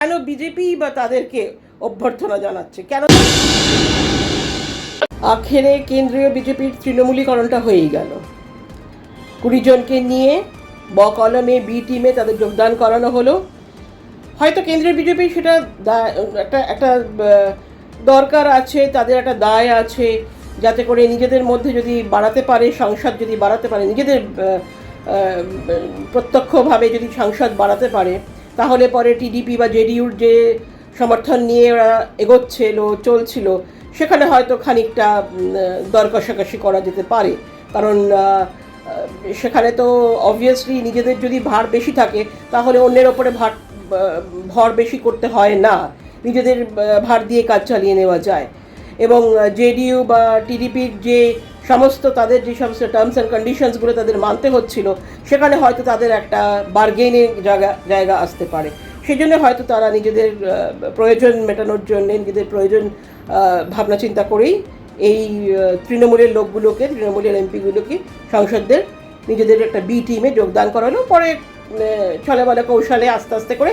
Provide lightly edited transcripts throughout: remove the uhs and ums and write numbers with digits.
কেন বিজেপি বা তাদেরকে অভ্যর্থনা জানাচ্ছে? কেন আখেরে কেন্দ্রীয় বিজেপির তৃণমূলীকরণটা হয়েই গেল। 20 জনকে নিয়ে ব কলমে বি টিমে তাদের যোগদান করানো হলো। হয়তো কেন্দ্রীয় বিজেপি সেটা একটা দরকার আছে, তাদের একটা দায় আছে, যাতে করে নিজেদের মধ্যে যদি বাড়াতে পারে, সংসদ যদি বাড়াতে পারে, নিজেদের প্রত্যক্ষভাবে যদি সংসদ বাড়াতে পারে, তাহলে পরে টিডিপি বা জেডিইউর যে সমর্থন নিয়ে ওরা চলছিল, সেখানে হয়তো খানিকটা দর কষাকষি করা যেতে পারে। কারণ সেখানে তো অবভিয়াসলি নিজেদের যদি ভার বেশি থাকে, তাহলে অন্যের ওপরে ভর বেশি করতে হয় না, নিজেদের ভার দিয়ে কাজ চালিয়ে নেওয়া যায়। এবং জেডিইউ বা টিডিপির যে তাদের যে সমস্ত টার্মস অ্যান্ড কন্ডিশনসগুলো তাদের মানতে হচ্ছিল, সেখানে হয়তো তাদের একটা বার্গেনিং জায়গা আসতে পারে। সেই জন্য হয়তো তারা নিজেদের প্রয়োজন মেটানোর জন্য, নিজেদের প্রয়োজন ভাবনা চিন্তা করেই এই তৃণমূলের তৃণমূলের এমপিগুলোকে সংসদদের নিজেদের একটা বি টিমে যোগদান করালো। পরে ছলে বলে কৌশলে আস্তে আস্তে করে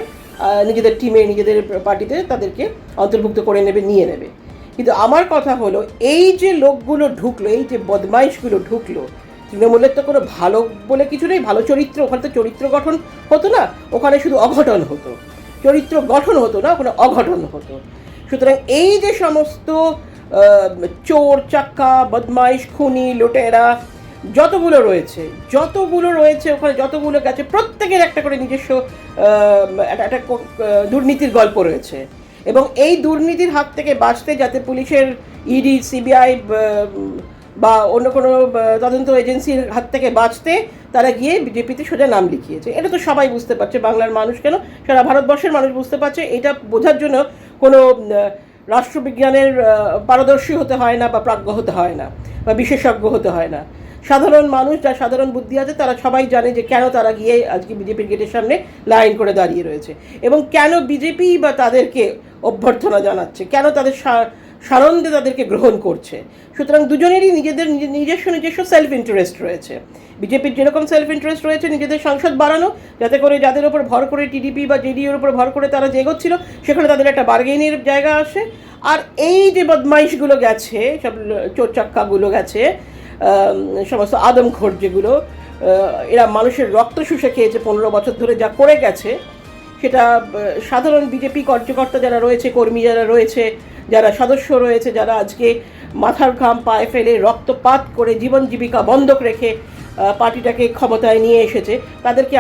নিজেদের টিমে, নিজেদের পার্টিতে তাদেরকে অন্তর্ভুক্ত করে নিয়ে নেবে। কিন্তু আমার কথা হলো, এই যে লোকগুলো ঢুকলো, এই যে বদমাইশগুলো ঢুকলো, তৃণমূলের তো কোনো ভালো বলে কিছু নেই, ভালো চরিত্র, ওখানে তো চরিত্র গঠন হতো না, ওখানে শুধু অঘটন হতো। চরিত্র গঠন হতো না, ওখানে অঘটন হতো। সুতরাং এই যে সমস্ত চোর চাক্কা, বদমাইশ, খুনি, লুটেরা যতগুলো রয়েছে ওখানে যতগুলো গেছে, প্রত্যেকের একটা করে নিজস্ব একটা দুর্নীতির গল্প রয়েছে। এবং এই দুর্নীতির হাত থেকে বাঁচতে, যাতে পুলিশের, ইডি, সিবিআই বা অন্য কোনো তদন্ত এজেন্সির হাত থেকে বাঁচতে, তারা গিয়ে বিজেপিতে সোজা নাম লিখিয়েছে। এটা তো সবাই বুঝতে পারছে, বাংলার মানুষ কেন, সারা ভারতবর্ষের মানুষ বুঝতে পারছে। এটা বোঝার জন্য কোনো রাষ্ট্রবিজ্ঞানের পারদর্শী হতে হয় না, বা প্রাজ্ঞ হতে হয় না, বা বিশেষজ্ঞ হতে হয় না। সাধারণ মানুষ, যার সাধারণ বুদ্ধি আছে, তারা সবাই জানে যে কেন তারা গিয়ে আজকে বিজেপির গেটের সামনে লাইন করে দাঁড়িয়ে রয়েছে, এবং কেন বিজেপি বা তাদেরকে অভ্যর্থনা জানাচ্ছে, কেন তাদের সানন্দে তাদেরকে গ্রহণ করছে। সুতরাং দুজনেরই নিজস্ব সেলফ ইন্টারেস্ট রয়েছে। বিজেপির যেরকম সেলফ ইন্টারেস্ট রয়েছে নিজেদের সংসদ বাড়ানো, যাতে করে যাদের ওপর ভর করে টিডিপি বা জেডিইউর উপর ভর করে তারা যে এগোচ্ছিল, সেখানে তাদের একটা বার্গেনিংয়ের জায়গা আসে। আর এই যে বদমাইশগুলো গেছে, সব চোরচাক্কাগুলো গেছে, সমস্ত আদমখোর যেগুলো, এরা মানুষের রক্ত শুষে খেয়েছে 15 বছর ধরে, যা করে গেছে, সেটা সাধারণ বিজেপি কার্যকর্তা যারা রয়েছে, কর্মী যারা রয়েছে, যারা সদস্য রয়েছে, যারা আজকে মাথার ঘাম পায়ে ফেলে, রক্তপাত করে, জীবন জীবিকা বন্ধক রেখে পার্টিটাকে ক্ষমতায় নিয়ে এসেছে, তাদেরকে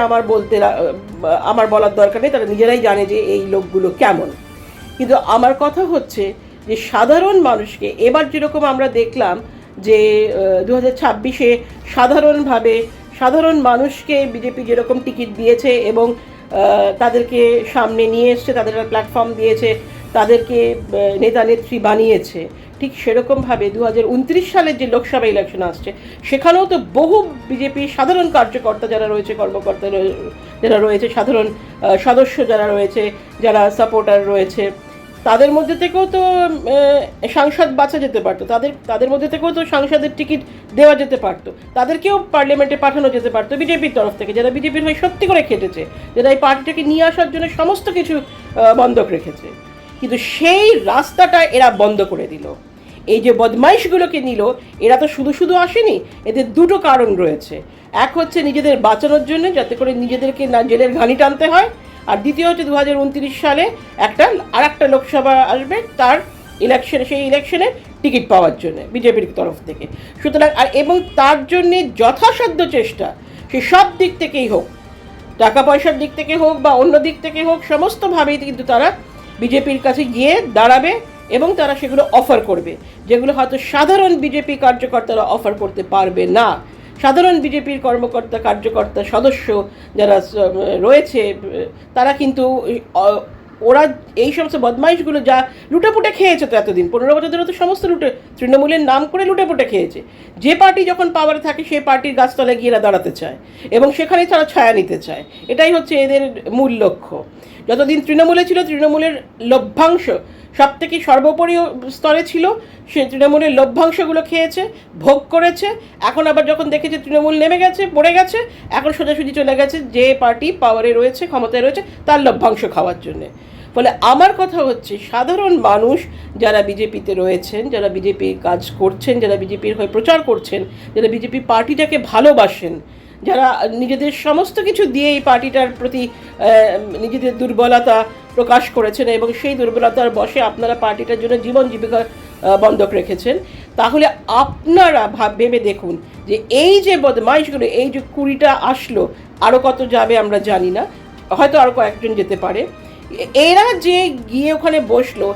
আমার বলার দরকার নেই, তারা নিজেরাই জানে যে এই লোকগুলো কেমন। কিন্তু আমার কথা হচ্ছে যে সাধারণ মানুষকে এবার যেরকম আমরা দেখলাম যে 2026-এ সাধারণ মানুষকে বিজেপি যেরকম টিকিট দিয়েছে এবং তাদেরকে সামনে নিয়ে এসছে, তাদের প্ল্যাটফর্ম দিয়েছে, তাদেরকে নেতা নেত্রী বানিয়েছে, ঠিক সেরকমভাবে 2029 সালের যে লোকসভা ইলেকশন আসছে, সেখানেও তো বহু বিজেপি সাধারণ কার্যকর্তা যারা রয়েছে, কর্মকর্তা যারা রয়েছে, সাধারণ সদস্য যারা রয়েছে, যারা সাপোর্টার রয়েছে, তাদের মধ্যে থেকেও তো সাংসদ বাছা যেতে পারতো, তাদের মধ্যে থেকেও তো সাংসদের টিকিট দেওয়া যেতে পারতো, তাদেরকেও পার্লামেন্টে পাঠানো যেতে পারতো বিজেপির তরফ থেকে, যারা বিজেপির হয়ে সত্যি করে খেটেছে, যারা এই পার্টিটাকে নিয়ে আসার জন্য সমস্ত কিছু বন্ধক রেখেছে। কিন্তু সেই রাস্তাটা এরা বন্ধ করে দিল। এই যে বদমাইশগুলোকে নিল, এরা তো শুধু আসেনি, এদের দুটো কারণ রয়েছে। এক হচ্ছে নিজেদের বাঁচানোর জন্য, যাতে করে নিজেদেরকে না জেলের ঘানি টানতে হয়, আর দ্বিতীয় হচ্ছে 2029 সালে আর একটা লোকসভা আসবে, সেই ইলেকশনে টিকিট পাওয়ার জন্য বিজেপির তরফ থেকে। সুতরাং এবং তার জন্যে যথাসাধ্য চেষ্টা, সে সব দিক থেকেই হোক, টাকা পয়সার দিক থেকে হোক বা অন্য দিক থেকে হোক, সমস্তভাবেই কিন্তু তারা বিজেপির কাছে গিয়ে দাঁড়াবে এবং তারা সেগুলো অফার করবে, যেগুলো হয়তো সাধারণ বিজেপি কার্যকর্তারা অফার করতে পারবে না। সাধারণ বিজেপির কার্যকর্তা সদস্য যারা রয়েছে, তারা কিন্তু ওরা এই সমস্ত বদমাইশগুলো যা লুটেপুটে খেয়েছে তো এতদিন, 15 বছর ধরে তো সমস্ত তৃণমূলের নাম করে লুটেপুটে খেয়েছে। যে পার্টি যখন পাওয়ারে থাকে, সেই পার্টির গাছতলায় গিয়ে এরা দাঁড়াতে চায় এবং সেখানেই তারা ছায়া নিতে চায়। এটাই হচ্ছে এদের মূল লক্ষ্য। যতদিন তৃণমূলে ছিল, তৃণমূলের লভ্যাংশ সব থেকে সর্বোপরি স্তরে ছিল, সে তৃণমূলের লভ্যাংশগুলো খেয়েছে, ভোগ করেছে। এখন আবার যখন দেখেছে তৃণমূল পড়ে গেছে, এখন সোজাসুজি চলে গেছে যে পার্টি পাওয়ারে রয়েছে, ক্ষমতায় রয়েছে, তার লভ্যাংশ খাওয়ার জন্যে। ফলে আমার কথা হচ্ছে, সাধারণ মানুষ যারা বিজেপিতে রয়েছেন, যারা বিজেপির কাজ করছেন, যারা বিজেপির হয়ে প্রচার করছেন, যারা বিজেপি পার্টিটাকে ভালোবাসেন, যারা নিজেদের সমস্ত কিছু দিয়ে এই পার্টিটার প্রতি নিজেদের দুর্বলতা প্রকাশ করেছেন এবং সেই দুর্বলতার বশে আপনারা পার্টিটার জন্য জীবন জীবিকা বন্ধক রেখেছেন, তাহলে আপনারা ভেবে দেখুন যে এই যে বদমাইশগুলো, এই যে 20টা আসলো, আরও কত যাবে আমরা জানি না, হয়তো আরও কয়েকজন যেতে পারে, এরা যে গিয়ে ওখানে বসলো,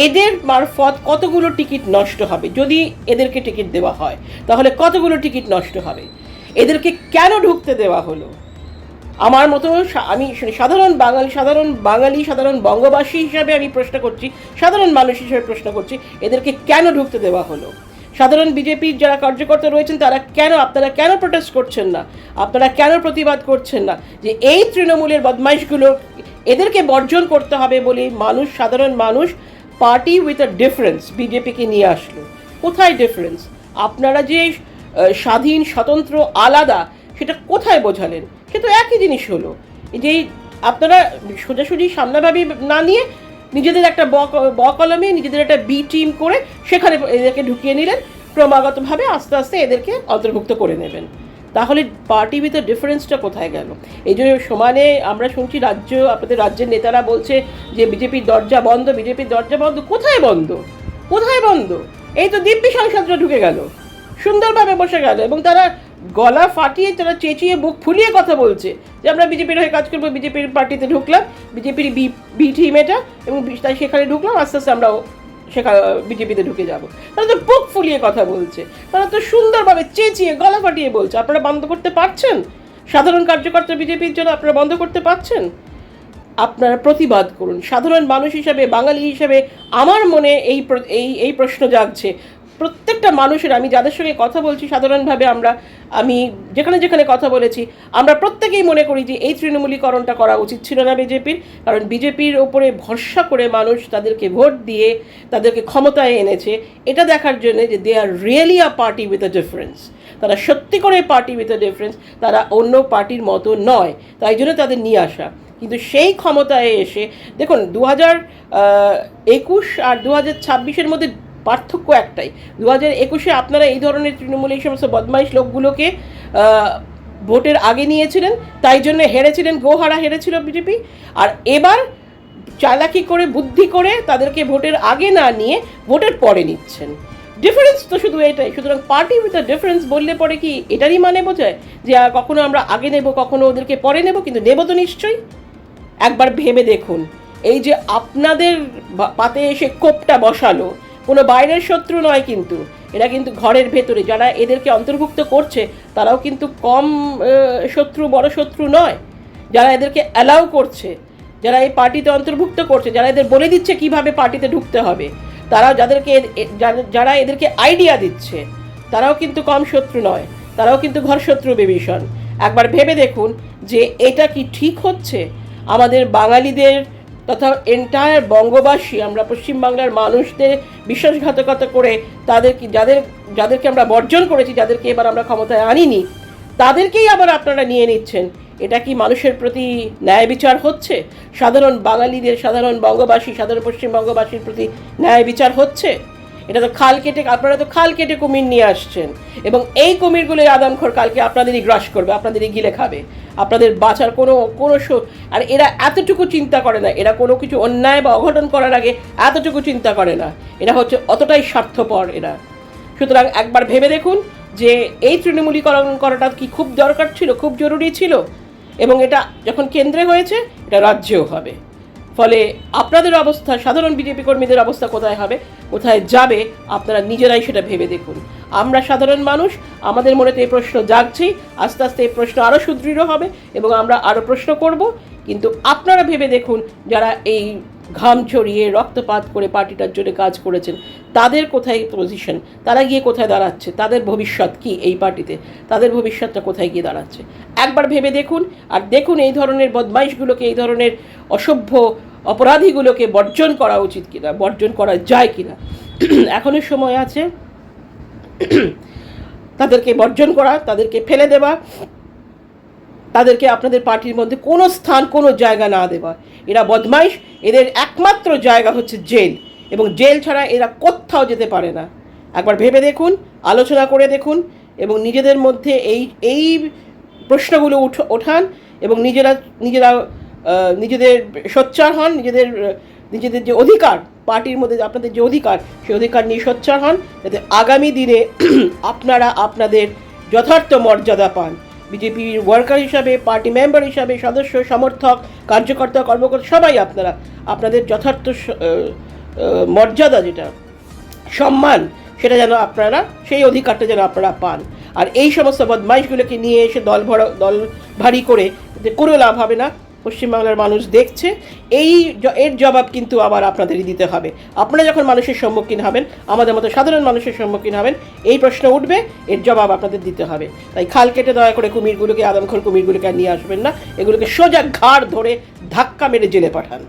এদের মারফত কতগুলো টিকিট নষ্ট হবে। যদি এদেরকে টিকিট দেওয়া হয় তাহলে কতগুলো টিকিট নষ্ট হবে। এদেরকে কেন ঢুকতে দেওয়া হলো? আমার মতো আমি সাধারণ বাঙালি সাধারণ বঙ্গবাসী হিসাবে আমি প্রশ্ন করছি, সাধারণ মানুষ হিসেবে প্রশ্ন করছি, এদেরকে কেন ঢুকতে দেওয়া হলো? সাধারণ বিজেপির যারা কার্যকর্তা রয়েছেন আপনারা কেন প্রোটেস্ট করছেন না? আপনারা কেন প্রতিবাদ করছেন না যে এই তৃণমূলের বদমাইশগুলো, এদেরকে বর্জন করতে হবে বলে সাধারণ মানুষ পার্টি উইথ আ ডিফারেন্স বিজেপিকে নিয়ে আসলো? কোথায় ডিফারেন্স? আপনারা যে স্বাধীন, স্বতন্ত্র, আলাদা, সেটা কোথায় বোঝালেন? সে তো একই জিনিস হলো। যে আপনারা সোজাসুজি সামনাভাবে না নিয়ে নিজেদের একটা ব কলমে নিজেদের একটা বি টিম করে সেখানে এদেরকে ঢুকিয়ে নিলেন, ক্রমাগতভাবে আস্তে আস্তে এদেরকে অন্তর্ভুক্ত করে নেবেন। তাহলে পার্টি উইথ দ্য ডিফারেন্সটা কোথায় গেল? এই যে সমানে আমরা শুনছি আপনাদের রাজ্যের নেতারা বলছে যে বিজেপির দরজা বন্ধ, বিজেপির দরজা বন্ধ। কোথায় বন্ধ? কোথায় বন্ধ? এই তো দিব্যি সাংসদরা ঢুকে গেল, সুন্দরভাবে বসে গেল এবং তারা গলা ফাটিয়ে, তারা চেঁচিয়ে বুক ফুলিয়ে কথা বলছে যে আমরা বিজেপির হয়ে কাজ করবো, বিজেপির পার্টিতে ঢুকলাম, বিজেপির বি টিম এটা, এবং তাই সেখানে ঢুকলাম, আস্তে আস্তে আমরা সেখানে বিজেপিতে ঢুকে যাব। তারা তো বুক ফুলিয়ে কথা বলছে, তারা তো সুন্দরভাবে চেঁচিয়ে গলা ফাটিয়ে বলছে। আপনারা বন্ধ করতে পারছেন? সাধারণ কার্যকর্তা বিজেপির জন্য আপনারা বন্ধ করতে পারছেন? আপনারা প্রতিবাদ করুন। সাধারণ মানুষ হিসাবে, বাঙালি হিসাবে আমার মনে এই প্রশ্ন জাগছে। প্রত্যেকটা মানুষের, আমি যাদের সঙ্গে কথা বলছি সাধারণভাবে, আমি যেখানে যেখানে কথা বলেছি, আমরা প্রত্যেকেই মনে করি যে এই তৃণমূলীকরণটা করা উচিত ছিল না বিজেপির। কারণ বিজেপির ওপরে ভরসা করে মানুষ তাদেরকে ভোট দিয়ে তাদেরকে ক্ষমতায় এনেছে এটা দেখার জন্য যে they are really a party with a difference. তারা সত্যি করে পার্টি উইথ আ ডিফারেন্স, তারা অন্য পার্টির মতো নয়, তাই জন্য তাদের নিয়ে আসা। কিন্তু সেই ক্ষমতায় এসে দেখুন, 2021 আর 2026-এর মধ্যে পার্থক্য একটাই। 2021-এ আপনারা এই ধরনের তৃণমূল, এই সমস্ত বদমাইশ লোকগুলোকে ভোটের আগে নিয়েছিলেন, তাই জন্য হেরেছিলেন, গোহারা হেরেছিল বিজেপি। আর এবার চালাকি করে, বুদ্ধি করে তাদেরকে ভোটের আগে না নিয়ে ভোটের পরে নিচ্ছেন। ডিফারেন্স তো শুধু এটাই। সুতরাং পার্টি উইথ আ ডিফারেন্স বললে পরে কি এটারই মানে বোঝায় যে কখনো আমরা আগে নেব, কখনো ওদেরকে পরে নেব? কিন্তু নেব তো নিশ্চয়ই। একবার ভেবে দেখুন, এই যে আপনাদের পাতে এসে কোপটা বসালো, কোনো বাইরের শত্রু নয়, কিন্তু এরা কিন্তু ঘরের ভেতরে যারা এদেরকে অন্তর্ভুক্ত করছে তারাও কিন্তু কম শত্রু, বড় শত্রু নয়। যারা এদেরকে অ্যালাউ করছে, যারা এই পার্টিতে অন্তর্ভুক্ত করছে, যারা এদের বলে দিচ্ছে কিভাবে পার্টিতে ঢুকতে হবে, তারা যারা এদেরকে আইডিয়া দিচ্ছে, তারাও কিন্তু কম শত্রু নয়, তারাও কিন্তু ঘর শত্রু বিভীষণ। একবার ভেবে দেখুন যে এটা কি ঠিক হচ্ছে? আমাদের বাঙালিদের তথা এন্টায়ার বঙ্গবাসী, আমরা পশ্চিমবাংলার মানুষদের বিশ্বাসঘাতকতা করে যাদেরকে আমরা বর্জন করেছি, যাদেরকে এবার আমরা ক্ষমতায় আনিনি, তাদেরকেই আবার আপনারা নিয়ে নিচ্ছেন। এটা কি মানুষের প্রতি ন্যায় বিচার হচ্ছে? সাধারণ বাঙালিদের, সাধারণ বঙ্গবাসী, সাধারণ পশ্চিমবঙ্গবাসীর প্রতি ন্যায় বিচার হচ্ছে? এটা তো আপনারা তো খাল কেটে কুমির নিয়ে আসছেন, এবং এই কুমিরগুলোই আদমখোর কালকে আপনাদেরই গ্রাস করবে, আপনাদেরই গিলে খাবে। আপনাদের বাঁচার কোনো আর এরা এতটুকু চিন্তা করে না, এরা কোনো কিছু অন্যায় বা অঘটন করার আগে এতটুকু চিন্তা করে না। এরা হচ্ছে অতটাই স্বার্থপর এরা। সুতরাং একবার ভেবে দেখুন যে এই তৃণমূলীকরণ করাটা কি খুব দরকার ছিল, খুব জরুরি ছিল, এবং এটা যখন কেন্দ্রে হয়েছে, এটা রাজ্যেও হবে। ফলে আপনাদের অবস্থা, সাধারণ বিজেপি কর্মীদের অবস্থা কোথায় হবে, কোথায় যাবে, আপনারা নিজেরাই সেটা ভেবে দেখুন। আমরা সাধারণ মানুষ, আমাদের মনে তো এই প্রশ্ন জাগছেই, আস্তে আস্তে এই প্রশ্ন আরও সুদৃঢ় হবে এবং আমরা আরও প্রশ্ন করব। কিন্তু আপনারা ভেবে দেখুন, যারা এই ঘাম ঝরিয়ে রক্তপাত করে পার্টিটার জন্য কাজ করেছেন, তাদের কোথায় পজিশন, তারা গিয়ে কোথায় দাঁড়াচ্ছে, তাদের ভবিষ্যৎ কি এই পার্টিতে, তাদের ভবিষ্যৎটা কোথায় গিয়ে দাঁড়াচ্ছে একবার ভেবে দেখুন। আর দেখুন এই ধরনের বদমাইশগুলোকে, এই ধরনের অসভ্য অপরাধীগুলোকে বর্জন করা উচিত কিনা, বর্জন করা যায় কিনা। এখনও সময় আছে তাদেরকে বর্জন করা, তাদেরকে ফেলে দেওয়া, তাদেরকে আপনাদের পার্টির মধ্যে কোনো স্থান, কোনো জায়গা না দেওয়া। এরা বদমাইশ, এদের একমাত্র জায়গা হচ্ছে জেল, এবং জেল ছাড়া এরা কোথাও যেতে পারে না। একবার ভেবে দেখুন, আলোচনা করে দেখুন, এবং নিজেদের মধ্যে এই প্রশ্নগুলো ওঠান, এবং নিজেদের সোচ্চার হন, নিজেদের যে অধিকার, পার্টির মধ্যে আপনাদের যে অধিকার, সেই অধিকার নিয়ে সোচ্চার হন, যাতে আগামী দিনে আপনারা আপনাদের যথার্থ মর্যাদা পান। বিজেপির ওয়ার্কার হিসাবে, পার্টি মেম্বার হিসাবে, সদস্য, সমর্থক, কার্যকর্তা, কর্মকর্তা সবাই আপনাদের যথার্থ মর্যাদা, যেটা সম্মান, সেটা যেন আপনারা, সেই অধিকারটা যেন আপনারা পান। আর এই সমস্ত বদমাইশগুলোকে নিয়ে এসে দল ভারী করে কোনো লাভ হবে না। পশ্চিমবাংলার মানুষ দেখছে, এর জবাব কিন্তু আবার আপনাদেরই দিতে হবে। আপনারা যখন মানুষের সম্মুখীন হবেন, আমাদের মতো সাধারণ মানুষের সম্মুখীন হবেন, এই প্রশ্ন উঠবে, এর জবাব আপনাদের দিতে হবে। তাই খাল কেটে দয়া করে কুমিরগুলোকে, আদমখোর কুমিরগুলোকে নিয়ে আসবেন না, এগুলোকে সোজা ঘাড় ধরে ধাক্কা মেরে জেলে পাঠান।